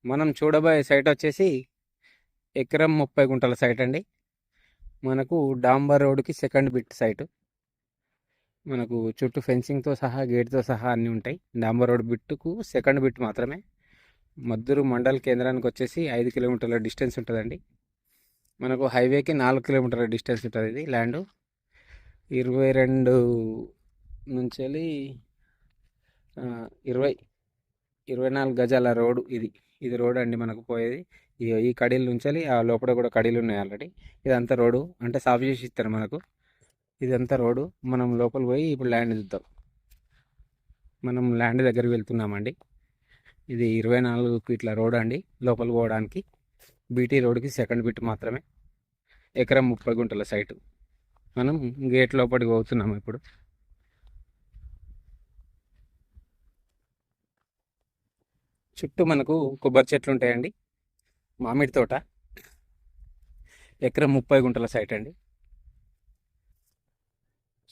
మనం చూడబోయే సైట్ వచ్చేసి ఎకరం 30 గుంటల సైట్ అండి. మనకు డాంబర్ రోడ్డుకి సెకండ్ బిట్ సైట్. మనకు చుట్టూ ఫెన్సింగ్తో సహా గేట్తో సహా అన్నీ ఉంటాయి. డాంబర్ రోడ్ బిట్టుకు సెకండ్ బిట్ మాత్రమే. మద్దూరు మండల్ కేంద్రానికి వచ్చేసి 5 కిలోమీటర్ల డిస్టెన్స్ ఉంటుందండి. మనకు హైవేకి 4 కిలోమీటర్ల డిస్టెన్స్ ఉంటుంది. ఇది ల్యాండ్ 22 నుంచి వెళ్ళి 20 24 గజాల రోడ్డు. ఇది రోడ్ అండి మనకు పోయేది. ఈ కడీల నుంచి ఆ లోపల కూడా కడీలు ఉన్నాయి ఆల్రెడీ. ఇదంతా రోడ్డు అంటే సాఫ్ చేసి ఇస్తారు మనకు. ఇదంతా రోడ్డు. మనం లోపల పోయి ఇప్పుడు ల్యాండ్ చూద్దాం. మనం ల్యాండ్ దగ్గరికి వెళ్తున్నామండి. ఇది 24 ఫీట్ల రోడ్ అండి లోపల పోవడానికి. బీటీ రోడ్కి సెకండ్ బిట్ మాత్రమే. ఎకరం 30 గుంటల సైటు. మనం గేట్ లోపలికి పోతున్నాము ఇప్పుడు. చుట్టూ మనకు కొబ్బరి చెట్లు ఉంటాయండి. మామిడి తోట. ఎకరం 30 గుంటల సైట్ అండి.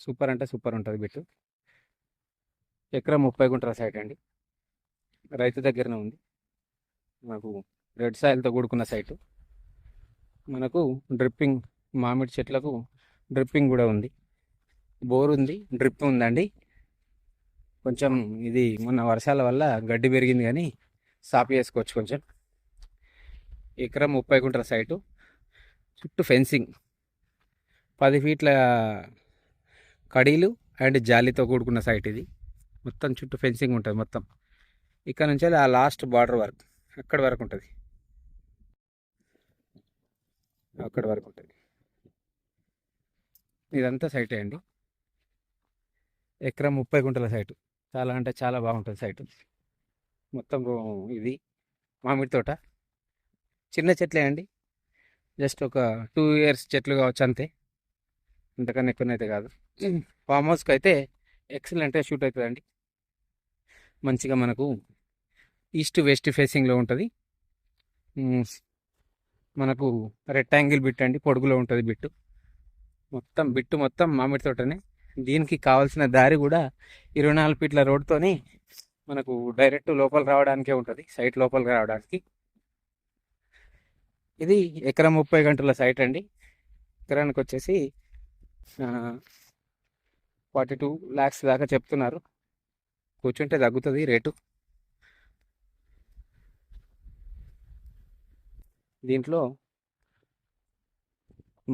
సూపర్ అంటే సూపర్ ఉంటుంది బిట్టు. ఎకరం 30 గుంటల సైట్ అండి. రైతు దగ్గరనే ఉంది. మనకు రెడ్ సాయిల్తో కూడుకున్న సైటు. మనకు డ్రిప్పింగ్, మామిడి చెట్లకు డ్రిప్పింగ్ కూడా ఉంది. బోర్ ఉంది, డ్రిప్ ఉందండి. కొంచెం ఇది మొన్న వర్షాల వల్ల గడ్డి పెరిగింది కానీ సాపు చేసుకోవచ్చు కొంచెం. ఎకరం 30 గుంటల సైటు. చుట్టూ ఫెన్సింగ్ 10 ఫీట్ల కడీలు అండ్ జాలీతో కూడుకున్న సైట్ ఇది. మొత్తం చుట్టూ ఫెన్సింగ్ ఉంటుంది మొత్తం. ఇక్కడ నుంచి ఆ లాస్ట్ బార్డర్ వరకు అక్కడి వరకు ఉంటుంది. అక్కడి వరకు ఉంటుంది. ఇదంతా సైటే అండి. ఎకరం 30 గుంటల సైటు. చాలా అంటే చాలా బాగుంటుంది సైటు. మొత్తం ఇది మామిడి తోట. చిన్న చెట్లే అండి. జస్ట్ ఒక 2 ఇయర్స్ చెట్లు కావచ్చు అంతే. ఇంతకన్నా ఎక్కువనైతే కాదు. ఫామ్ హౌస్కి అయితే ఎక్సలెంట్గా షూట్ అవుతుందండి. మంచిగా మనకు ఈస్ట్ వెస్ట్ ఫేసింగ్లో ఉంటుంది. మనకు రెక్టాంగిల్ బిట్ అండి, పొడుగులో ఉంటుంది బిట్టు. మొత్తం మామిడి తోటనే. దీనికి కావాల్సిన దారి కూడా 24 ఫీట్ల రోడ్తోని మనకు డైరెక్ట్ లోపల రావడానికే ఉంటుంది, సైట్ లోపలికి రావడానికి. ఇది ఎకరం 30 గంటల సైట్ అండి. ఎకరానికి వచ్చేసి 42 lakhs దాకా చెప్తున్నారు. కూర్చుంటే తగ్గుతుంది రేటు. దీంట్లో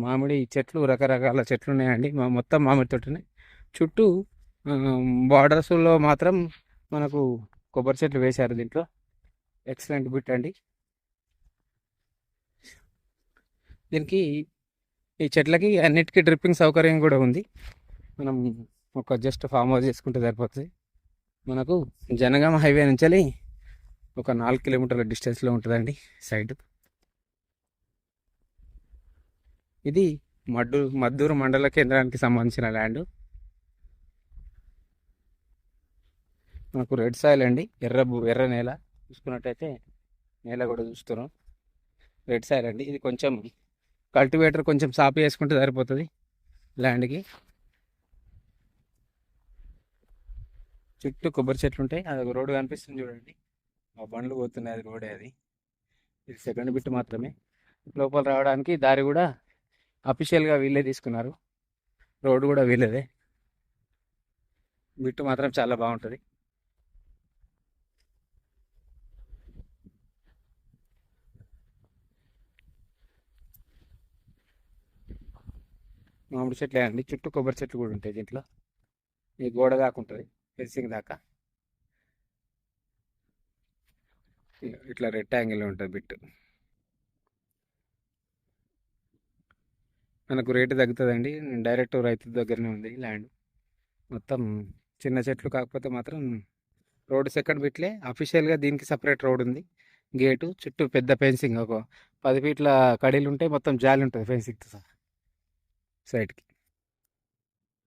మామిడి చెట్లు, రకరకాల చెట్లు ఉన్నాయండి. మొత్తం మామిడి తోటనే. చుట్టూ బార్డర్స్లో మాత్రం మనకు కొబ్బరి చెట్లు వేశారు దీంట్లో. ఎక్సలెంట్ బిట్ అండి. దీనికి ఈ చెట్లకి అన్నిటికీ డ్రిప్పింగ్ సౌకర్యం కూడా ఉంది. మనం ఒక జస్ట్ ఫామ్ హౌస్ చేసుకుంటే సరిపోతుంది. మనకు జనగామ హైవే నుంచి ఒక 4 కిలోమీటర్ల డిస్టెన్స్లో ఉంటుందండి సైడ్. ఇది మద్దూరు మండల కేంద్రానికి సంబంధించిన ల్యాండ్. మనకు రెడ్ సాయిల్ అండి, ఎర్ర నేల. చూసుకున్నట్టయితే నేల కూడా చూస్తున్నాం. రెడ్ సాయిల్ అండి. ఇది కొంచెం కల్టివేటర్ కొంచెం సాపు చేసుకుంటే సరిపోతుంది ల్యాండ్కి. చుట్టూ కొబ్బరి చెట్లు ఉంటాయి. అది ఒక రోడ్డు కనిపిస్తుంది చూడండి. ఆ బండ్లు పోతున్నాయి, అది రోడే అది. ఇది సెకండ్ బిట్ మాత్రమే. లోపల రావడానికి దారి కూడా అఫీషియల్గా వీళ్ళే తీసుకున్నారు. రోడ్డు కూడా వీళ్ళదే. బిట్టు మాత్రం చాలా బాగుంటుంది. మామిడి చెట్లే అండి. చుట్టూ కొబ్బరి చెట్లు కూడా ఉంటాయి దీంట్లో. ఈ గోడ దాకా ఉంటుంది, ఫెన్సింగ్ దాకా. ఇట్లా రెక్టాంగిల్ ఉంటుంది బిట్టు. మనకు రేటు తగ్గుతుందండి. డైరెక్ట్ రైతు దగ్గరనే ఉంది ల్యాండ్. మొత్తం చిన్న చెట్లు కాకపోతే మాత్రం రోడ్డు సెకండ్ బిట్లే. అఫీషియల్గా దీనికి సపరేట్ రోడ్ ఉంది, గేటు. చుట్టూ పెద్ద ఫెన్సింగ్, ఒక 10 ఫీట్ల కడీలు ఉంటాయి. మొత్తం జాలి ఉంటుంది ఫెన్సింగ్తో సహా సైడ్కి.